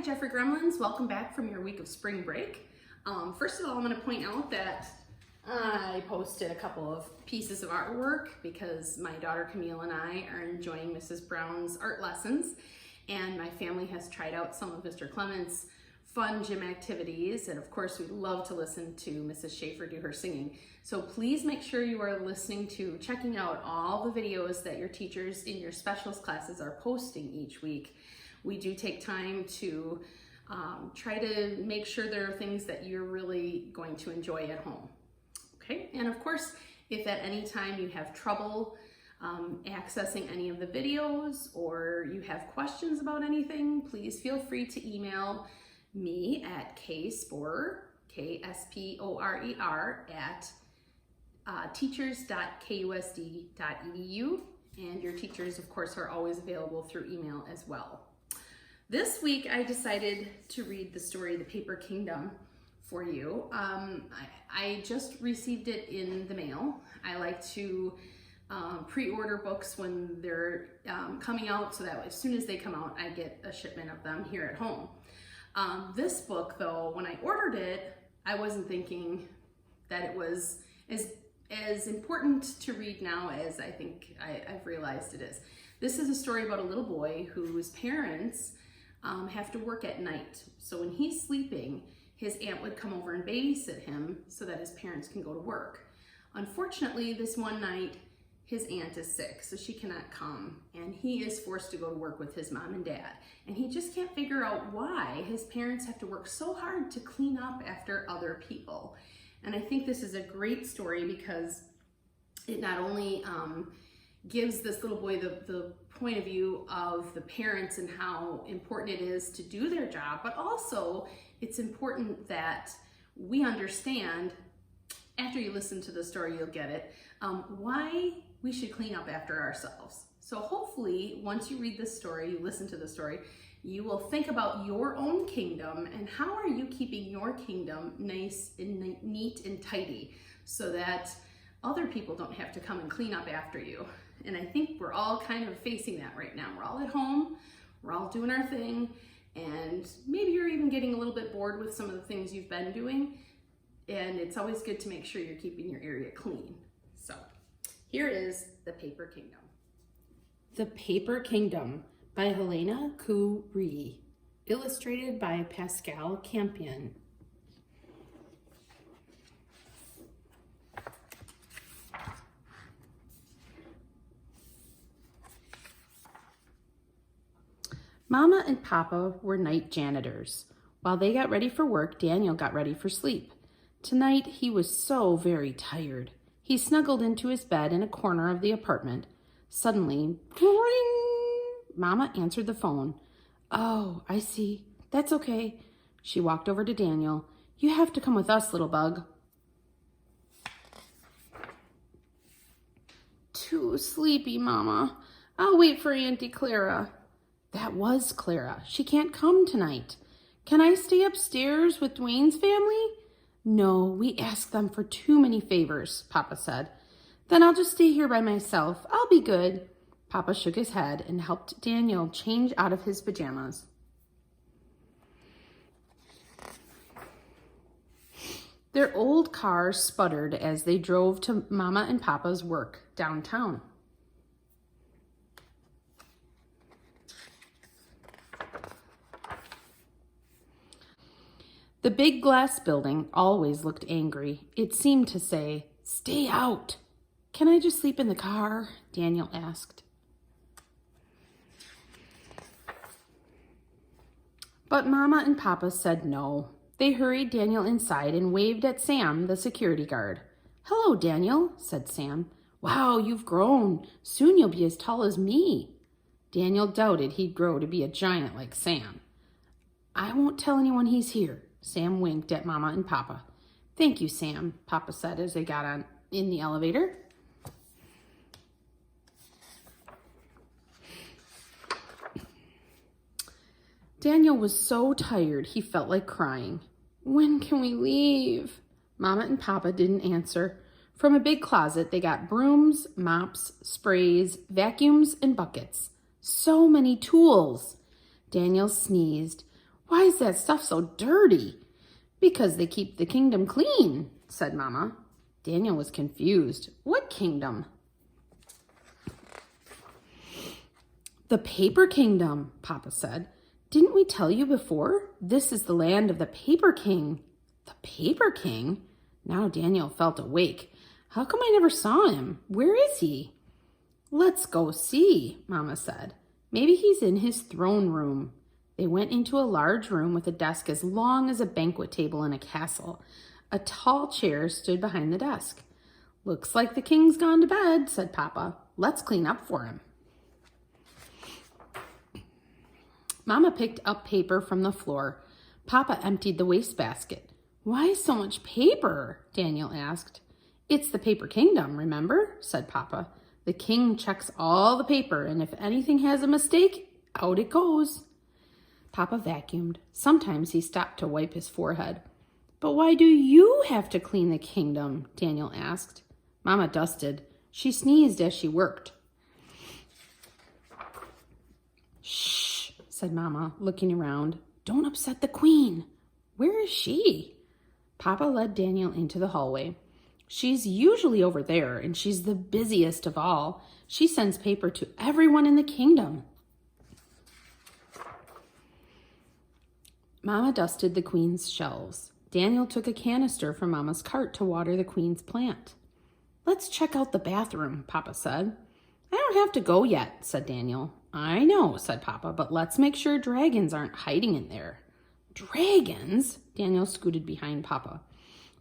Jeffrey Gremlins. Welcome back from your week of spring break. First of all, I'm going to point out that I posted a couple of pieces of artwork because my daughter Camille and I are enjoying Mrs. Brown's art lessons, and my family has tried out some of Mr. Clement's fun gym activities, and of course we love to listen to Mrs. Schaefer do her singing. So please make sure you are checking out all the videos that your teachers in your specialist classes are posting each week. We do take time to try to make sure there are things that you're really going to enjoy at home. Okay, and of course, if at any time you have trouble accessing any of the videos or you have questions about anything, please feel free to email me at ksporer, K-S-P-O-R-E-R, at teachers.kusd.edu, and your teachers, of course, are always available through email as well. This week, I decided to read the story, The Paper Kingdom, for you. I just received it in the mail. I like to pre-order books when they're coming out so that as soon as they come out, I get a shipment of them here at home. This book, though, when I ordered it, I wasn't thinking that it was as important to read now as I think I've realized it is. This is a story about a little boy whose parents have to work at night. So when he's sleeping, his aunt would come over and babysit him so that his parents can go to work. Unfortunately, this one night, his aunt is sick, so she cannot come, and he is forced to go to work with his mom and dad. And he just can't figure out why his parents have to work so hard to clean up after other people. And I think this is a great story because it not only gives this little boy the point of view of the parents and how important it is to do their job, but also it's important that we understand, after you listen to the story, you'll get it, why we should clean up after ourselves. So hopefully, once you read this story, you listen to the story, you will think about your own kingdom and how are you keeping your kingdom nice and neat and tidy so that other people don't have to come and clean up after you. And I think we're all kind of facing that right now. We're all at home, we're all doing our thing, and maybe you're even getting a little bit bored with some of the things you've been doing, and it's always good to make sure you're keeping your area clean. So here is The Paper Kingdom. The Paper Kingdom by Helena Khoury, illustrated by Pascal Campion. Mama and Papa were night janitors. While they got ready for work, Daniel got ready for sleep. Tonight, he was so very tired. He snuggled into his bed in a corner of the apartment. Suddenly, ring! Mama answered the phone. Oh, I see. That's okay. She walked over to Daniel. You have to come with us, little bug. Too sleepy, Mama. I'll wait for Auntie Clara. That was Clara. She can't come tonight. Can I stay upstairs with Dwayne's family? No, we asked them for too many favors, Papa said. Then I'll just stay here by myself. I'll be good. Papa shook his head and helped Daniel change out of his pajamas. Their old car sputtered as they drove to Mama and Papa's work downtown. The big glass building always looked angry. It seemed to say, "Stay out." Can I just sleep in the car? Daniel asked. But Mama and Papa said no. They hurried Daniel inside and waved at Sam, the security guard. Hello, Daniel, said Sam. Wow, you've grown. Soon you'll be as tall as me. Daniel doubted he'd grow to be a giant like Sam. I won't tell anyone he's here. Sam winked at Mama and Papa. Thank you, Sam, Papa said as they got on in the elevator. Daniel was so tired he felt like crying. When can we leave? Mama and Papa didn't answer. From a big closet, they got brooms, mops, sprays, vacuums, and buckets. So many tools. Daniel sneezed. Why is that stuff so dirty? Because they keep the kingdom clean, said Mama. Daniel was confused. What kingdom? The Paper Kingdom, Papa said. Didn't we tell you before? This is the land of the Paper King. The Paper King? Now Daniel felt awake. How come I never saw him? Where is he? Let's go see, Mama said. Maybe he's in his throne room. They went into a large room with a desk as long as a banquet table in a castle. A tall chair stood behind the desk. Looks like the king's gone to bed, said Papa. Let's clean up for him. Mama picked up paper from the floor. Papa emptied the wastebasket. Why so much paper? Daniel asked. It's the Paper Kingdom, remember? Said Papa. The king checks all the paper, and if anything has a mistake, out it goes. Papa vacuumed. Sometimes he stopped to wipe his forehead. But why do you have to clean the kingdom? Daniel asked. Mama dusted. She sneezed as she worked. Shh, said Mama, looking around. Don't upset the queen. Where is she? Papa led Daniel into the hallway. She's usually over there, and she's the busiest of all. She sends paper to everyone in the kingdom. Mama dusted the queen's shelves. Daniel took a canister from Mama's cart to water the queen's plant. Let's check out the bathroom, Papa said. I don't have to go yet, said Daniel. I know, said Papa, but let's make sure dragons aren't hiding in there. Dragons? Daniel scooted behind Papa.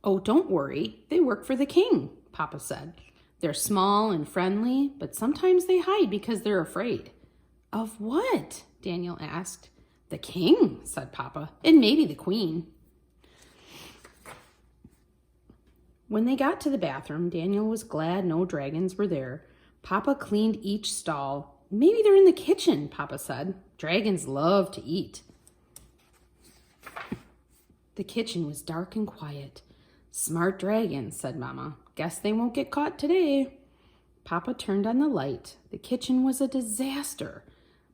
Oh, don't worry. They work for the king, Papa said. They're small and friendly, but sometimes they hide because they're afraid. Of what? Daniel asked. The king, said Papa, and maybe the queen. When they got to the bathroom, Daniel was glad no dragons were there. Papa cleaned each stall. Maybe they're in the kitchen, Papa said. Dragons love to eat. The kitchen was dark and quiet. Smart dragons, said Mama. Guess they won't get caught today. Papa turned on the light. The kitchen was a disaster.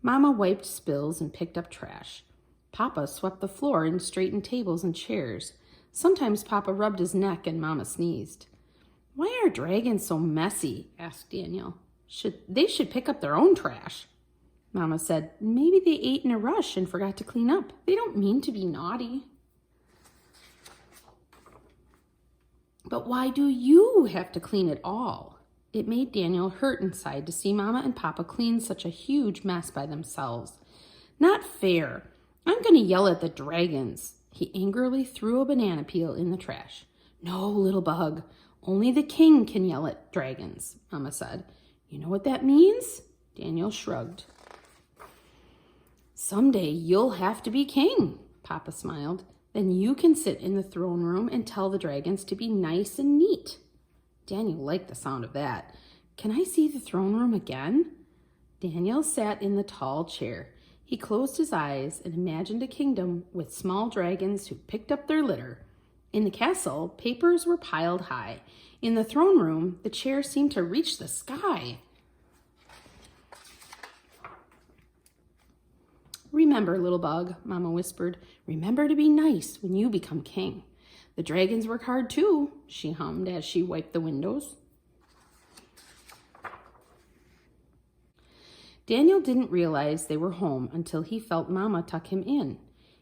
Mama wiped spills and picked up trash. Papa swept the floor and straightened tables and chairs. Sometimes Papa rubbed his neck and Mama sneezed. Why are dragons so messy? Asked Daniel. They should pick up their own trash. Mama said, maybe they ate in a rush and forgot to clean up. They don't mean to be naughty. But why do you have to clean it all? It made Daniel hurt inside to see Mama and Papa clean such a huge mess by themselves. Not fair. I'm going to yell at the dragons. He angrily threw a banana peel in the trash. No, little bug. Only the king can yell at dragons, Mama said. You know what that means? Daniel shrugged. Someday you'll have to be king, Papa smiled. Then you can sit in the throne room and tell the dragons to be nice and neat. Daniel liked the sound of that. Can I see the throne room again? Daniel sat in the tall chair. He closed his eyes and imagined a kingdom with small dragons who picked up their litter. In the castle, papers were piled high. In the throne room, the chairs seemed to reach the sky. Remember, little bug, Mama whispered. Remember to be nice when you become king. The dragons work hard too, she hummed as she wiped the windows. Daniel didn't realize they were home until he felt Mama tuck him in.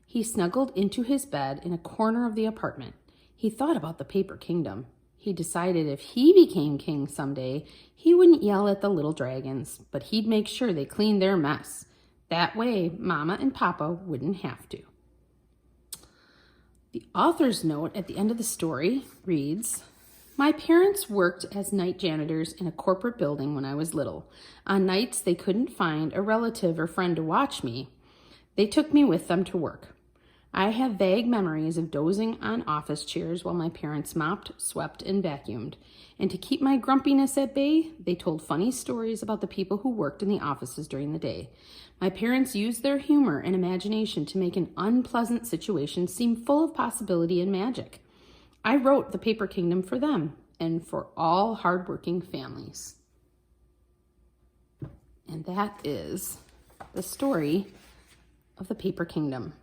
He snuggled into his bed in a corner of the apartment. He thought about the Paper Kingdom. He decided if he became king someday, he wouldn't yell at the little dragons, but he'd make sure they cleaned their mess. That way, Mama and Papa wouldn't have to. The author's note at the end of the story reads, my parents worked as night janitors in a corporate building when I was little. On nights they couldn't find a relative or friend to watch me. They took me with them to work. I have vague memories of dozing on office chairs while my parents mopped, swept, and vacuumed. And to keep my grumpiness at bay, they told funny stories about the people who worked in the offices during the day. My parents used their humor and imagination to make an unpleasant situation seem full of possibility and magic. I wrote The Paper Kingdom for them and for all hardworking families. And that is the story of the Paper Kingdom.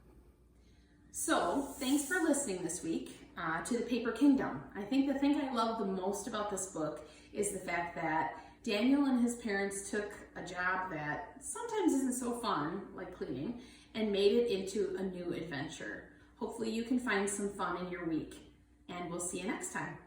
So thanks for listening this week to The Paper Kingdom. I think the thing I love the most about this book is the fact that Daniel and his parents took a job that sometimes isn't so fun, like cleaning, and made it into a new adventure. Hopefully you can find some fun in your week, and we'll see you next time.